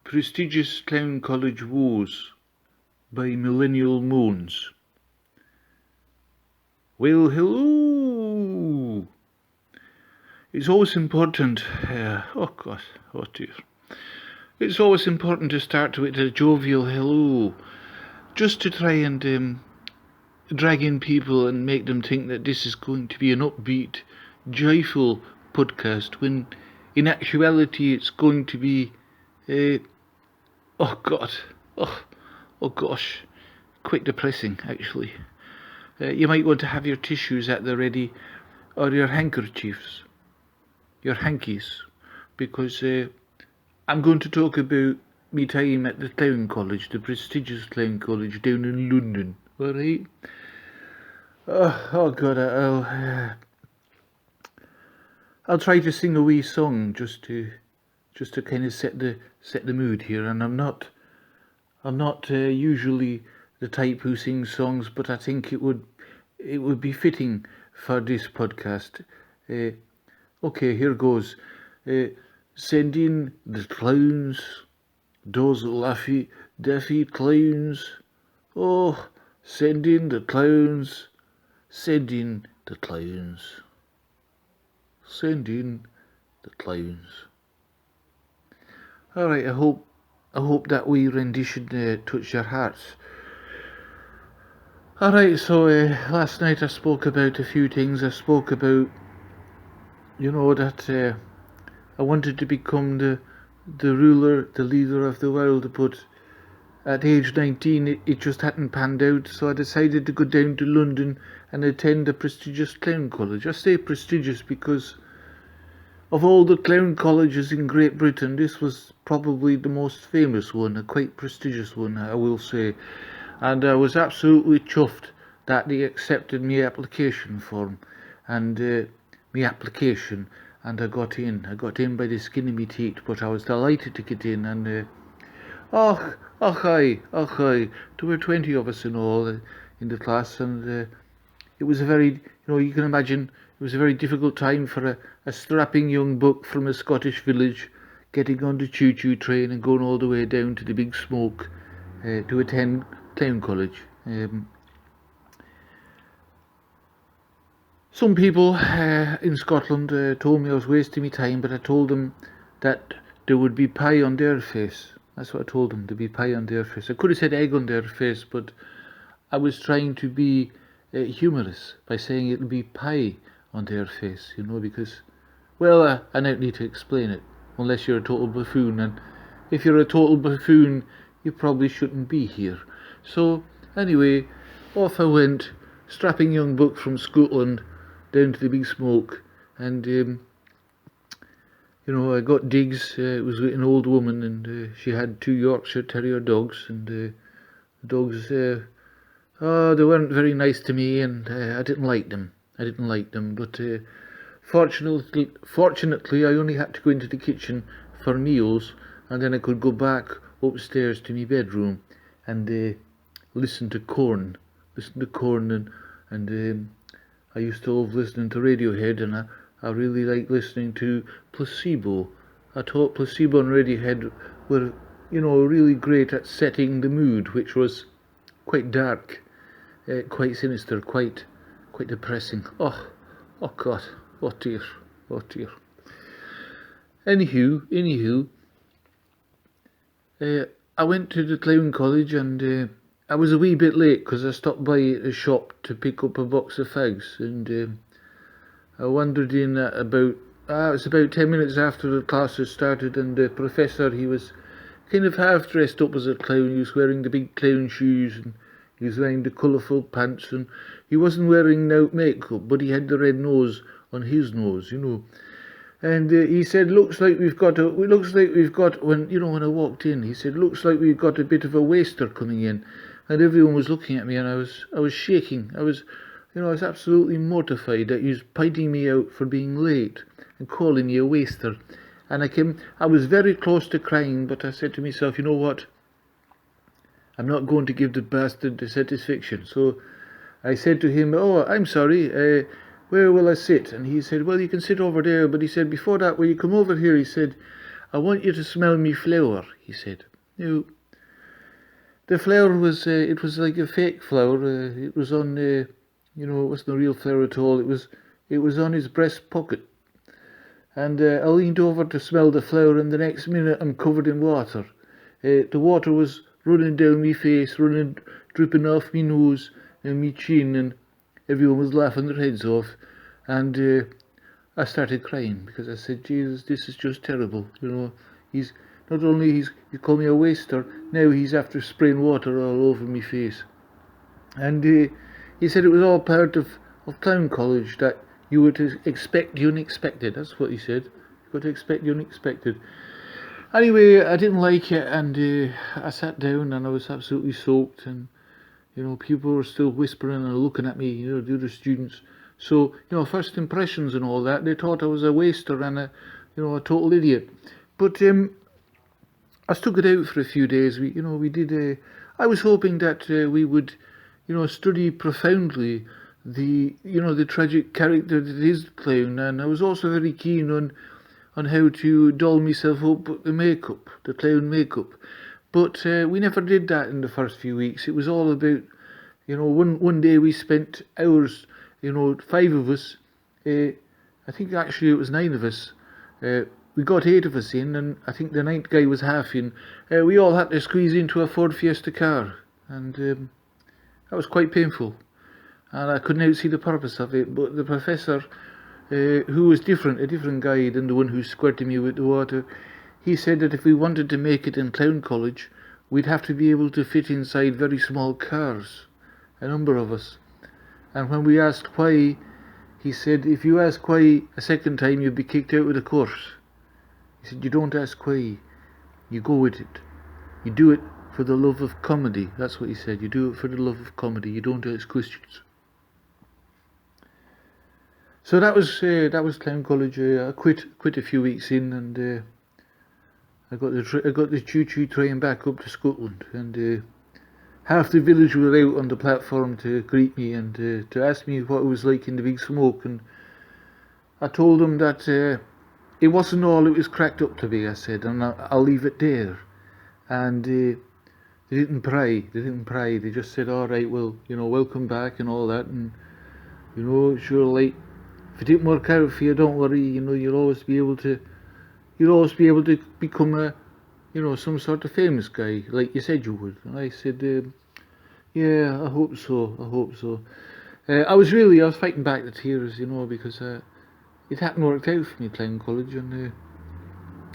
Prestigious Clown College Woes by MILLENNIAL MOANS. Well, hello! It's always important, oh dear. It's always important to start with a jovial hello, just to try and drag in people and make them think that this is going to be an upbeat, joyful podcast, when in actuality it's going to be oh gosh, quite depressing actually. You might want to have your tissues at the ready, or your handkerchiefs, your hankies, because I'm going to talk about me time at the clown college, the prestigious clown college down in London. Alright? Oh God, I'll try to sing a wee song just to kind of set the mood here. And I'm not usually the type who sings songs, but I think it would be fitting for this podcast. Okay, here goes. Send in the clowns, those laffy daffy clowns. Oh, send in the clowns, send in the clowns, send in the clowns. Alright, I hope that wee rendition touched your hearts. Alright, so last night I spoke about a few things. I spoke about, that I wanted to become the ruler, the leader of the world, but at age 19 it just hadn't panned out, so I decided to go down to London and attend a prestigious clown college. I say prestigious because of all the clown colleges in Great Britain, this was probably the most famous one, a quite prestigious one, I will say. And I was absolutely chuffed that they accepted my application form and my application, and I got in. I got in by the skin of my teeth, but I was delighted to get in. And hi. There were 20 of us in all in the class, and it was a very, you can imagine, it was a very difficult time for a strapping young buck from a Scottish village getting on the choo-choo train and going all the way down to the big smoke to attend clown college. Some people in Scotland told me I was wasting my time, but I told them that there would be pie on their face. That's what I told them, there'd be pie on their face. I could have said egg on their face, but I was trying to be humorous by saying it'll be pie on their face, because, well, I don't need to explain it, unless you're a total buffoon, and if you're a total buffoon, you probably shouldn't be here. So, anyway, off I went, strapping young buck from Scotland, down to the big smoke, and, I got digs. It was with an old woman, and she had 2 Yorkshire Terrier dogs, and the dogs, they weren't very nice to me, and I didn't like them, but fortunately I only had to go into the kitchen for meals, and then I could go back upstairs to my bedroom and listen to Korn, and I used to love listening to Radiohead, and I really like listening to Placebo. I thought Placebo and Radiohead were, really great at setting the mood, which was quite dark, quite sinister, quite depressing. Oh God, oh dear. Anywho, I went to the clown college, and I was a wee bit late because I stopped by a shop to pick up a box of fags, and I wandered in at it was about 10 minutes after the class had started, and the professor, he was kind of half dressed up as a clown. He was wearing the big clown shoes, and he was wearing the colourful pants, and he wasn't wearing no makeup, but he had the red nose on his nose, And he said, when I walked in, he said, looks like we've got a bit of a waster coming in. And everyone was looking at me, and I was shaking. I was absolutely mortified that he was pointing me out for being late and calling me a waster. And I was very close to crying, but I said to myself, you know what? I'm not going to give the bastard the satisfaction. So I said to him, oh, I'm sorry, where will I sit? And he said, well, you can sit over there. But he said, before that, will you come over here? He said, I want you to smell me flower, he said. Now, the flower was, it was like a fake flower. It was on, it wasn't a real flower at all. It was on his breast pocket. And I leaned over to smell the flower, and the next minute I'm covered in water. The water was running down me face, dripping off me nose and me chin, and everyone was laughing their heads off. And I started crying because I said, Jesus, this is just terrible. He's not only he called me a waster, now he's after spraying water all over me face. And he said it was all part of clown college, that you were to expect the unexpected. That's what he said. You've got to expect the unexpected. Anyway, I didn't like it, and I sat down and I was absolutely soaked, and people were still whispering and looking at me, the other students. So, first impressions and all that, they thought I was a waster and a total idiot. But I stuck it out for a few days. We did. I was hoping that we would, study profoundly the tragic character that is the clown, and I was also very keen on how to doll myself up with the makeup, the clown makeup. But we never did that in the first few weeks. It was all about, one day we spent hours, 5 of us, I think actually it was 9 of us, we got 8 of us in, and I think the 9th guy was half in. We all had to squeeze into a Ford Fiesta car, and that was quite painful. And I couldn't see the purpose of it, but the professor, who was a different guy than the one who squirted me with the water, he said that if we wanted to make it in clown college, we'd have to be able to fit inside very small cars, a number of us. And when we asked why, he said, if you ask why a second time, you'd be kicked out of the course. He said, you don't ask why, you go with it. You do it for the love of comedy. That's what he said. You do it for the love of comedy. You don't ask questions. So that was clown college. I quit a few weeks in, and I got the choo-choo train back up to Scotland, and half the village were out on the platform to greet me and to ask me what it was like in the big smoke. And I told them that it wasn't all it was cracked up to be. I said, and I'll leave it there. And they didn't pry. They just said, all right, well, welcome back and all that, and sure, like, if it didn't work out for you, don't worry. You'll always be able to become a, some sort of famous guy, like you said you would. And I said, yeah, I hope so. I was fighting back the tears, because it hadn't worked out for me playing college, and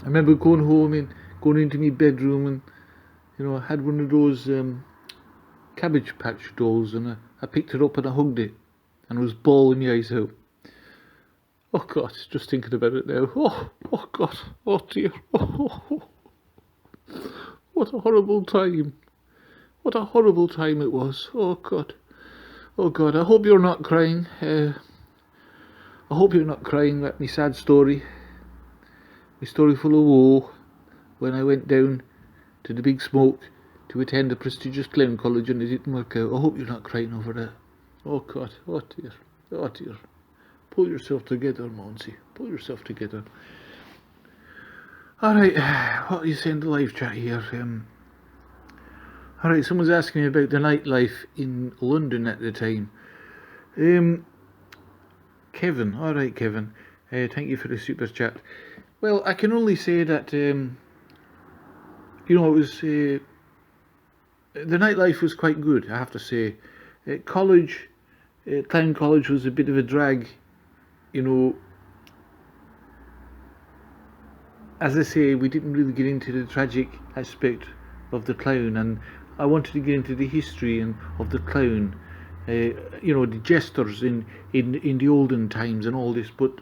I remember going home and going into my bedroom, and I had one of those Cabbage Patch dolls, and I picked it up and I hugged it, and I was bawling my eyes out. Oh God, just thinking about it now. Oh God, oh dear. What a horrible time. What a horrible time it was. Oh God. I hope you're not crying. I hope you're not crying at my sad story. My story full of woe, when I went down to the big smoke to attend a prestigious clown college and it didn't work out. I hope you're not crying over that. Oh God, oh dear. Pull yourself together, Monsey. Pull yourself together. Alright, what are you saying to live chat here? Alright, someone's asking me about the nightlife in London at the time. Kevin, alright Kevin, thank you for the super chat. Well, I can only say that, it was, the nightlife was quite good, I have to say. Clown college was a bit of a drag, as I say, we didn't really get into the tragic aspect of the clown, and I wanted to get into the history of the clown, the jesters in the olden times and all this. But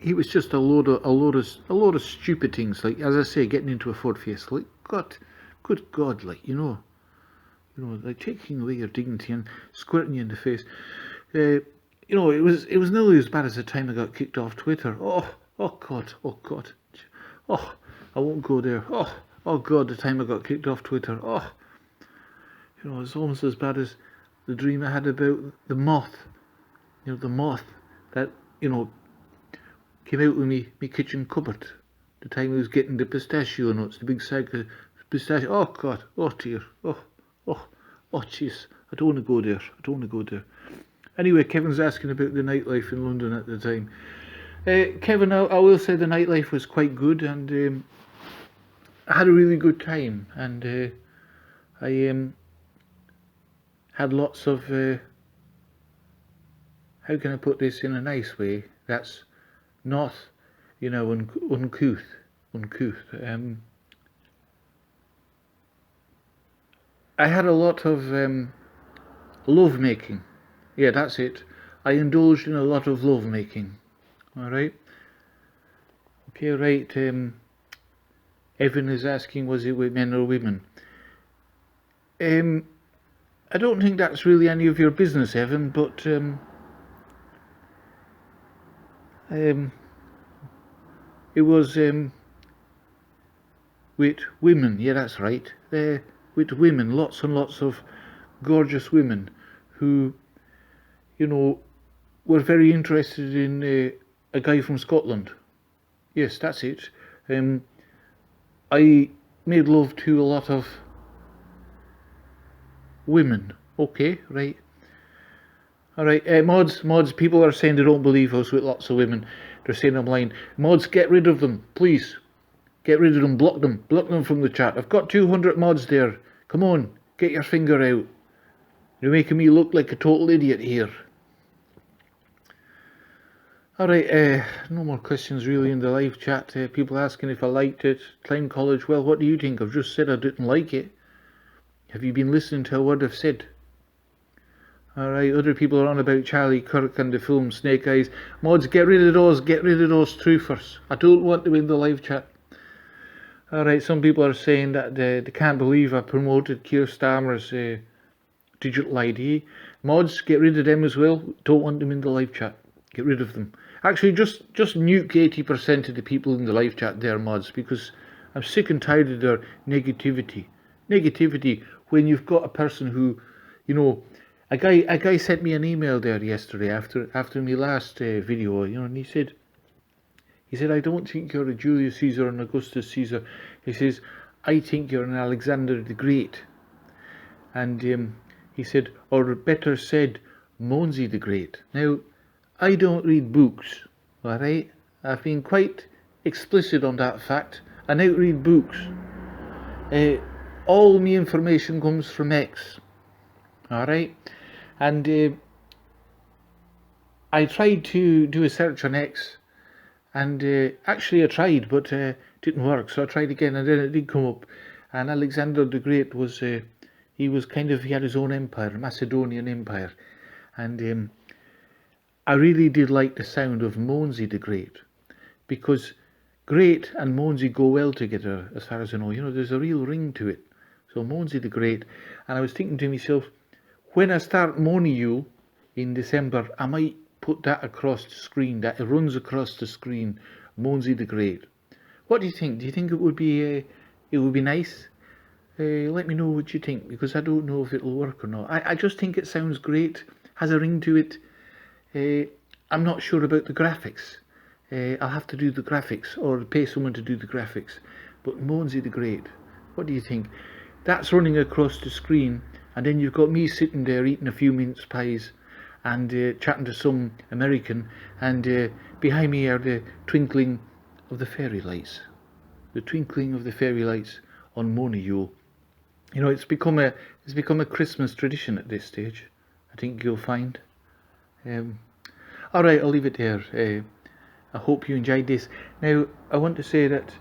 he was just a load of stupid things, like, as I say, getting into a Ford Fiesta, like, good God, like, like taking away your dignity and squirting you in the face. It was nearly as bad as the time I got kicked off Twitter. Oh God. Oh, I won't go there. Oh God, the time I got kicked off Twitter. Oh, it's almost as bad as the dream I had about the moth. The moth that, came out with me kitchen cupboard. The time I was getting the pistachio nuts, the big sack of pistachio. Oh God, oh dear, oh, jeez. I don't want to go there. I don't want to go there. Anyway, Kevin's asking about the nightlife in London at the time. Kevin, I will say the nightlife was quite good, and I had a really good time, and I had lots of, how can I put this in a nice way that's not, uncouth. I had a lot of love making. Yeah, that's it. I indulged in a lot of love making. Alright? Okay, right. Evan is asking, was it with men or women? I don't think that's really any of your business, Evan, but it was with women. Yeah, that's right. With women, lots and lots of gorgeous women who, were very interested in a guy from Scotland. Yes, that's it. I made love to a lot of women. Okay, right. Alright, mods, people are saying they don't believe us with lots of women. They're saying I'm lying. Mods, get rid of them, please. Get rid of them, block them from the chat. I've got 200 mods there. Come on, get your finger out. You're making me look like a total idiot here. Alright, no more questions really in the live chat. People asking if I liked it. Klein College, well, what do you think? I've just said I didn't like it. Have you been listening to a word I've said? Alright, other people are on about Charlie Kirk and the film Snake Eyes. Mods, get rid of those truthers. I don't want them in the live chat. Alright, some people are saying that they can't believe I promoted Keir Starmer's digital ID. Mods, get rid of them as well. Don't want them in the live chat. Get rid of them. Actually, just nuke 80% of the people in the live chat there, mods, because I'm sick and tired of their negativity. Negativity when you've got a person who, a guy sent me an email there yesterday after my last video, and he said, I don't think you're a Julius Caesar or an Augustus Caesar. He says, I think you're an Alexander the Great. And he said, or better said, Moansy the Great. Now, I don't read books, alright? I've been quite explicit on that fact. I don't read books. All my information comes from X, alright? And I tried to do a search on X, and actually I tried, but didn't work, so I tried again, and then it did come up. And Alexander the Great was, he had his own empire, Macedonian Empire, and I really did like the sound of Moansy the Great, because Great and Moansy go well together, as far as I know. There's a real ring to it. So Moansy the Great, and I was thinking to myself, when I start MOANNIAL in December, I might put that across the screen, that it runs across the screen, Moansy the Great. What do you think? Do you think it would be nice? Let me know what you think, because I don't know if it'll work or not. I just think it sounds great, has a ring to it. I'm not sure about the graphics. I'll have to do the graphics, or pay someone to do the graphics. But Moansy the Great, what do you think? That's running across the screen, and then you've got me sitting there eating a few mince pies and chatting to some American, and behind me are the twinkling of the fairy lights. The twinkling of the fairy lights on MOANNIAL. It's become a Christmas tradition at this stage, I think you'll find. Alright, I'll leave it there. I hope you enjoyed this. Now, I want to say that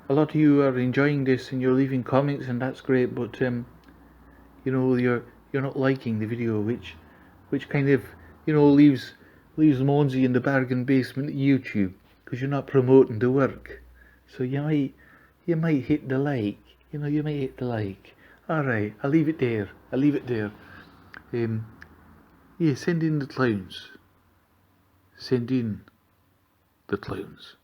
a lot of you are enjoying this and you're leaving comments, and that's great, but you're not liking the video, which kind of leaves Moansy in the bargain basement at YouTube, because you're not promoting the work. So you might hit the like. You might hit the like. Alright, I'll leave it there. Yeah, send in the clowns. Send in the clowns.